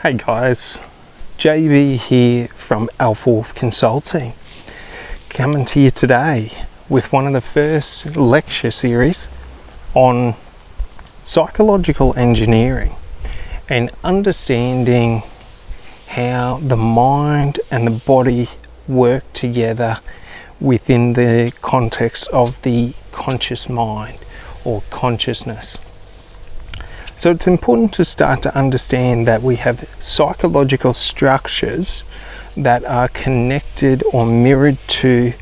Hey guys, JB here from Alpha Wolf Consulting, coming to you today with one of the first lecture series on psychological engineering and understanding how the mind and the body work together within the context of the conscious mind or consciousness. So it's important to start to understand that we have psychological structures that are connected or mirrored to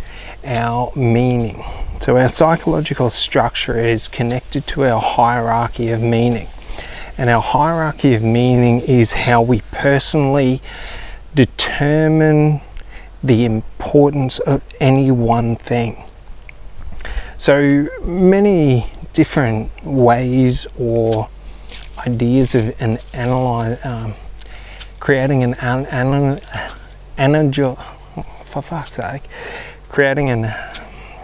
our meaning. So our psychological structure is connected to our hierarchy of meaning. And our hierarchy of meaning is how we personally determine the importance of any one thing. So many different ways or ideas of creating an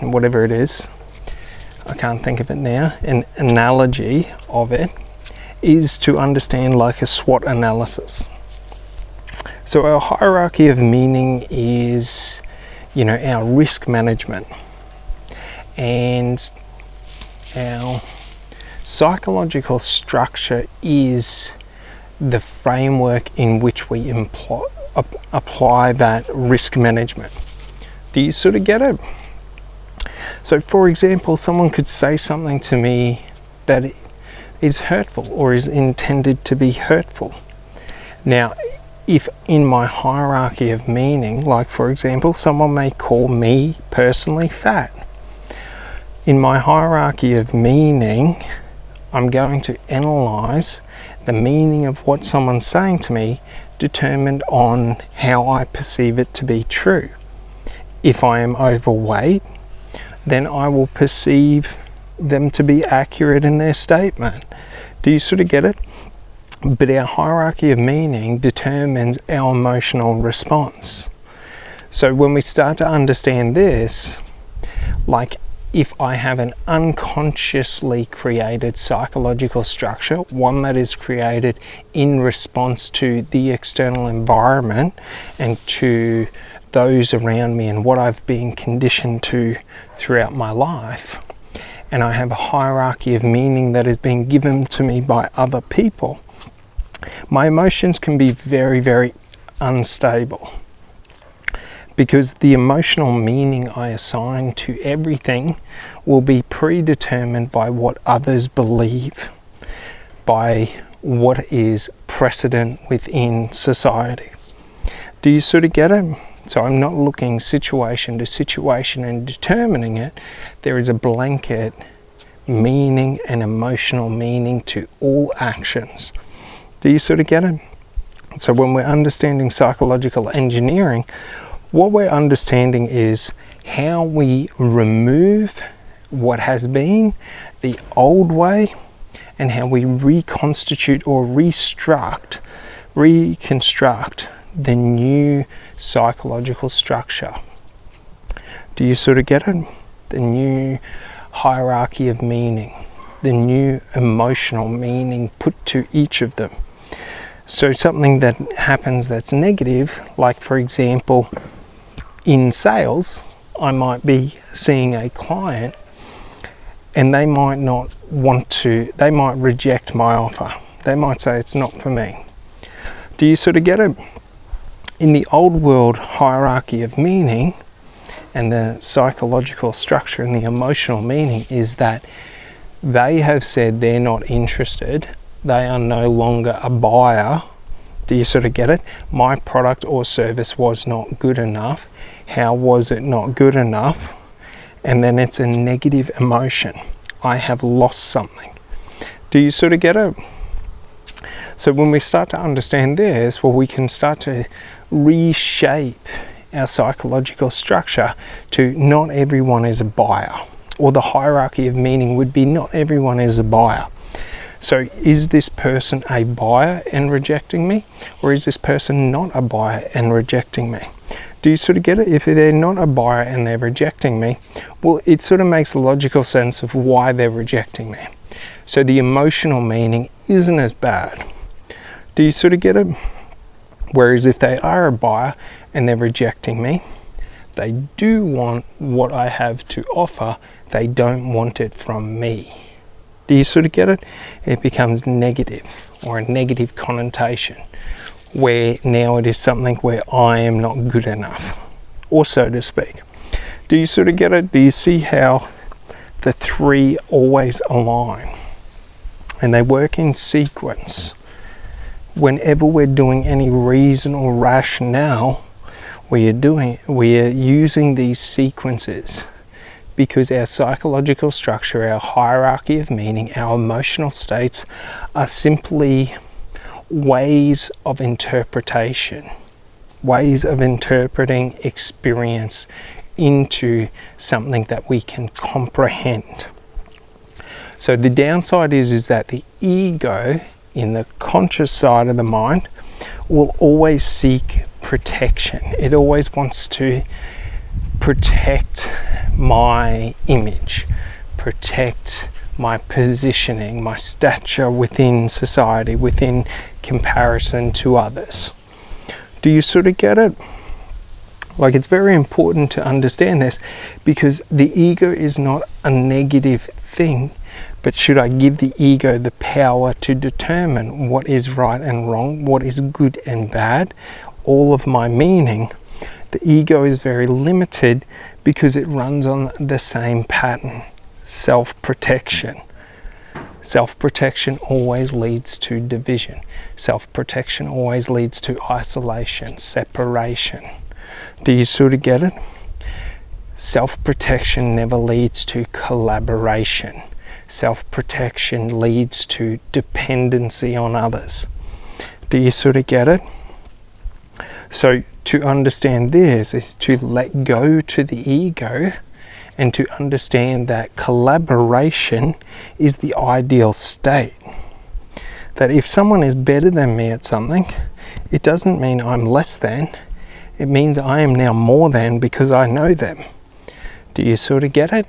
whatever it is, I can't think of it now, an analogy of it is to understand like a SWOT analysis. So our hierarchy of meaning is, our risk management, and our psychological structure is the framework in which we apply that risk management. Do you sort of get it? So for example, someone could say something to me that is hurtful or is intended to be hurtful. Now, if in my hierarchy of meaning, like for example, someone may call me personally fat. In my hierarchy of meaning, I'm going to analyze the meaning of what someone's saying to me determined on how I perceive it to be true. If I am overweight, then I will perceive them to be accurate in their statement. Do you sort of get it? But our hierarchy of meaning determines our emotional response. So when we start to understand this, like if I have an unconsciously created psychological structure, one that is created in response to the external environment and to those around me and what I've been conditioned to throughout my life, and I have a hierarchy of meaning that has been given to me by other people, my emotions can be very, very unstable. Because the emotional meaning I assign to everything will be predetermined by what others believe, by what is precedent within society. Do you sort of get it? So I'm not looking situation to situation and determining it. There is a blanket meaning and emotional meaning to all actions. Do you sort of get it? So when we're understanding psychological engineering, what we're understanding is how we remove what has been the old way and how we reconstitute or reconstruct the new psychological structure. Do you sort of get it? The new hierarchy of meaning, the new emotional meaning put to each of them. So something that happens that's negative, like for example, in sales, I might be seeing a client and they might they might reject my offer. They might say it's not for me. Do you sort of get it? In the old world hierarchy of meaning and the psychological structure and the emotional meaning is that they have said they're not interested. They are no longer a buyer. Do you sort of get it? My product or service was not good enough. How was it not good enough? And then it's a negative emotion. I have lost something. Do you sort of get it? So when we start to understand this, well, we can start to reshape our psychological structure to not everyone is a buyer, or the hierarchy of meaning would be not everyone is a buyer. So is this person a buyer and rejecting me, or is this person not a buyer and rejecting me? Do you sort of get it? If they're not a buyer and they're rejecting me, well, it sort of makes logical sense of why they're rejecting me. So the emotional meaning isn't as bad. Do you sort of get it? Whereas if they are a buyer and they're rejecting me, they do want what I have to offer, they don't want it from me. Do you sort of get it? It becomes negative, or a negative connotation, where now it is something where I am not good enough, or so to speak. Do you sort of get it? Do you see how the three always align and they work in sequence? Whenever we're doing any reason or rationale, we are using these sequences because our psychological structure, our hierarchy of meaning, our emotional states are simply ways of interpretation, ways of interpreting experience into something that we can comprehend. So the downside is that the ego in the conscious side of the mind will always seek protection. It always wants to protect my image, protect my positioning, my stature within society, within comparison to others. Do you sort of get it? Like, it's very important to understand this, because the ego is not a negative thing, but should I give the ego the power to determine what is right and wrong, what is good and bad, all of my meaning? The ego is very limited because it runs on the same pattern, self-protection. Self-protection always leads to division. Self-protection always leads to isolation, separation. Do you sort of get it? Self-protection never leads to collaboration. Self-protection leads to dependency on others. Do you sort of get it? So to understand this is to let go to the ego and to understand that collaboration is the ideal state. That if someone is better than me at something, it doesn't mean I'm less than. It means I am now more than because I know them. Do you sort of get it?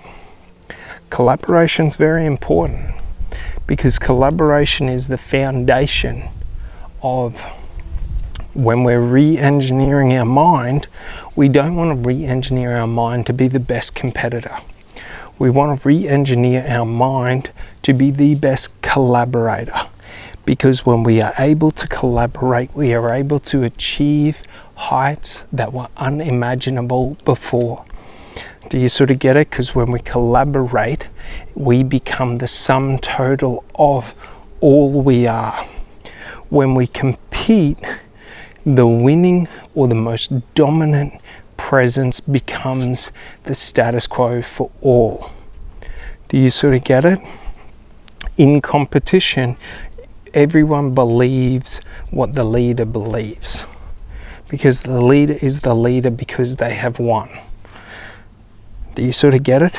Collaboration is very important, because collaboration is the foundation of, when we're re-engineering our mind, we don't want to re-engineer our mind to be the best competitor. We want to re-engineer our mind to be the best collaborator, because when we are able to collaborate, we are able to achieve heights that were unimaginable before. Do you sort of get it? Because when we collaborate, we become the sum total of all we are. When we compete, the winning or the most dominant presence becomes the status quo for all. Do you sort of get it? In competition, everyone believes what the leader believes, because the leader is the leader because they have won. Do you sort of get it?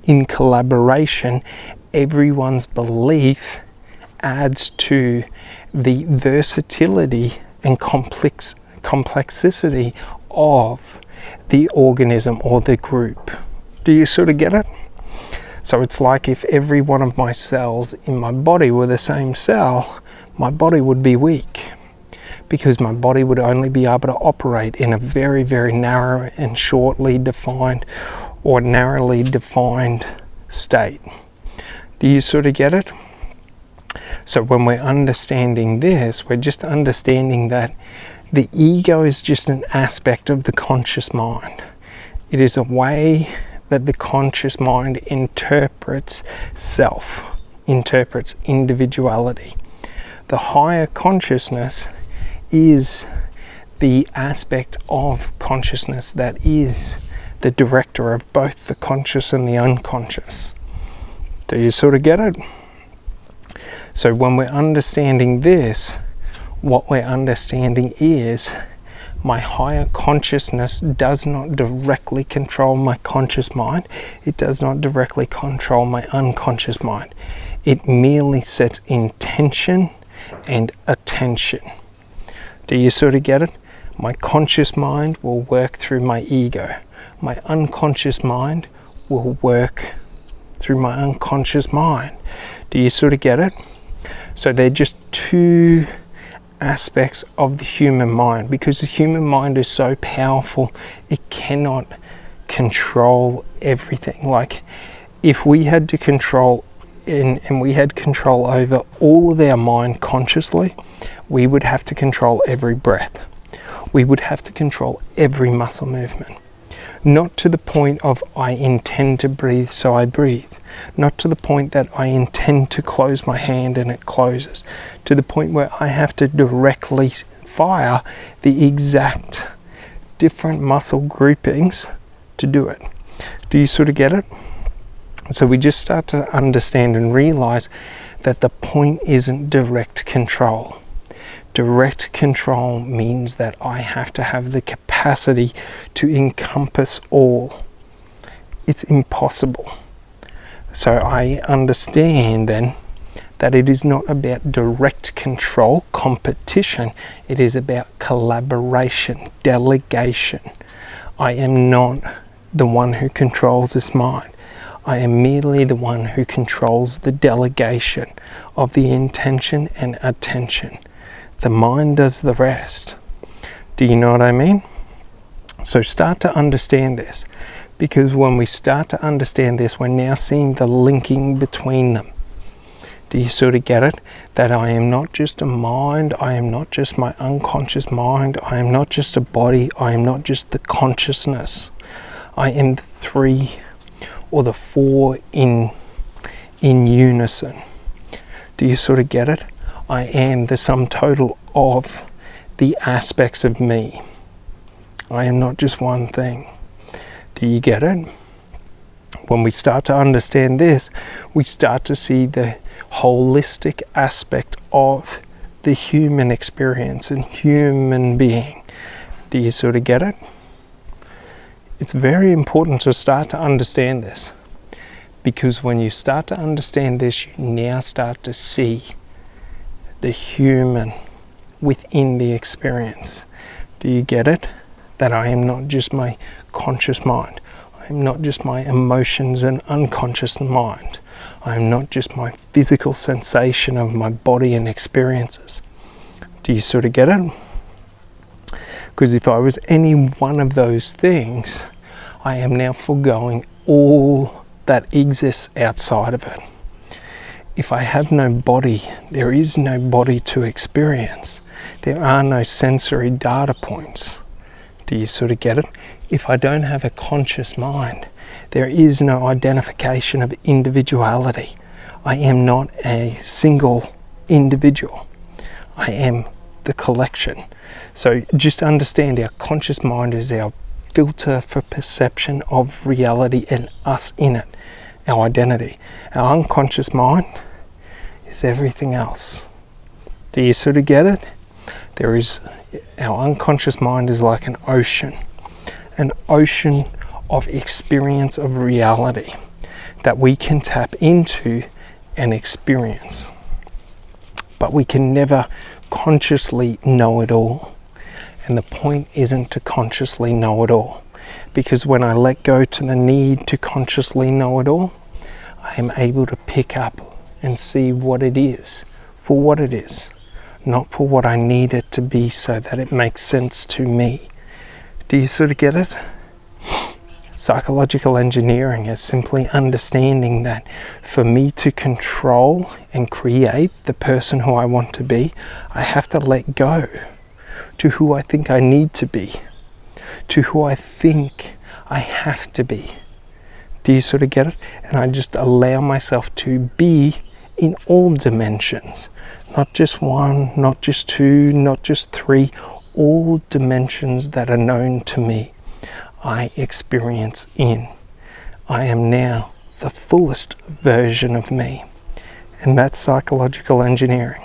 In collaboration, everyone's belief adds to the versatility and complexity of the organism or the group. Do you sort of get it? So it's like if every one of my cells in my body were the same cell, my body would be weak, because my body would only be able to operate in a very, very narrow and shortly defined or narrowly defined state. Do you sort of get it? So when we're understanding this, we're just understanding that the ego is just an aspect of the conscious mind. It is a way that the conscious mind interprets self, interprets individuality. The higher consciousness is the aspect of consciousness that is the director of both the conscious and the unconscious. Do you sort of get it? So when we're understanding this, what we're understanding is my higher consciousness does not directly control my conscious mind. It does not directly control my unconscious mind. It merely sets intention and attention. Do you sort of get it? My conscious mind will work through my ego. My unconscious mind will work through my unconscious mind. Do you sort of get it? So they're just two aspects of the human mind, because the human mind is so powerful, it cannot control everything. Like, if we had to control and we had control over all of our mind consciously, we would have to control every breath. We would have to control every muscle movement. Not to the point of I intend to breathe, so I breathe. Not to the point that I intend to close my hand and it closes. To the point where I have to directly fire the exact different muscle groupings to do it. Do you sort of get it? So we just start to understand and realize that the point isn't direct control. Direct control means that I have to have the capacity to encompass all. It's impossible. So I understand then that it is not about direct control, competition. It is about collaboration, delegation. I am not the one who controls this mind. I am merely the one who controls the delegation of the intention and attention. The mind does the rest. Do you know what I mean? So start to understand this, because when we start to understand this, we're now seeing the linking between them. Do you sort of get it? That I am not just a mind, I am not just my unconscious mind, I am not just a body, I am not just the consciousness. I am the three or the four in unison. Do you sort of get it? I am the sum total of the aspects of me. I am not just one thing. Do you get it? When we start to understand this, we start to see the holistic aspect of the human experience and human being. Do you sort of get it? It's very important to start to understand this, because when you start to understand this, you now start to see the human within the experience. Do you get it? That I am not just my conscious mind. I am not just my emotions and unconscious mind. I am not just my physical sensation of my body and experiences. Do you sort of get it? Because if I was any one of those things, I am now foregoing all that exists outside of it. If I have no body, there is no body to experience. There are no sensory data points. Do you sort of get it? If I don't have a conscious mind, there is no identification of individuality. I am not a single individual. I am the collection. So just understand, our conscious mind is our filter for perception of reality and us in it, our identity. Our unconscious mind is everything else. Do you sort of get it? Our unconscious mind is like an ocean of experience of reality that we can tap into and experience. But we can never consciously know it all. And the point isn't to consciously know it all, because when I let go to the need to consciously know it all, I am able to pick up and see what it is for what it is, not for what I need it to be so that it makes sense to me. Do you sort of get it? Psychological engineering is simply understanding that for me to control and create the person who I want to be, I have to let go to who I think I need to be, to who I think I have to be. Do you sort of get it? And I just allow myself to be in all dimensions, not just one, not just two, not just three, all dimensions that are known to me, I experience in. I am now the fullest version of me. And that's psychological engineering.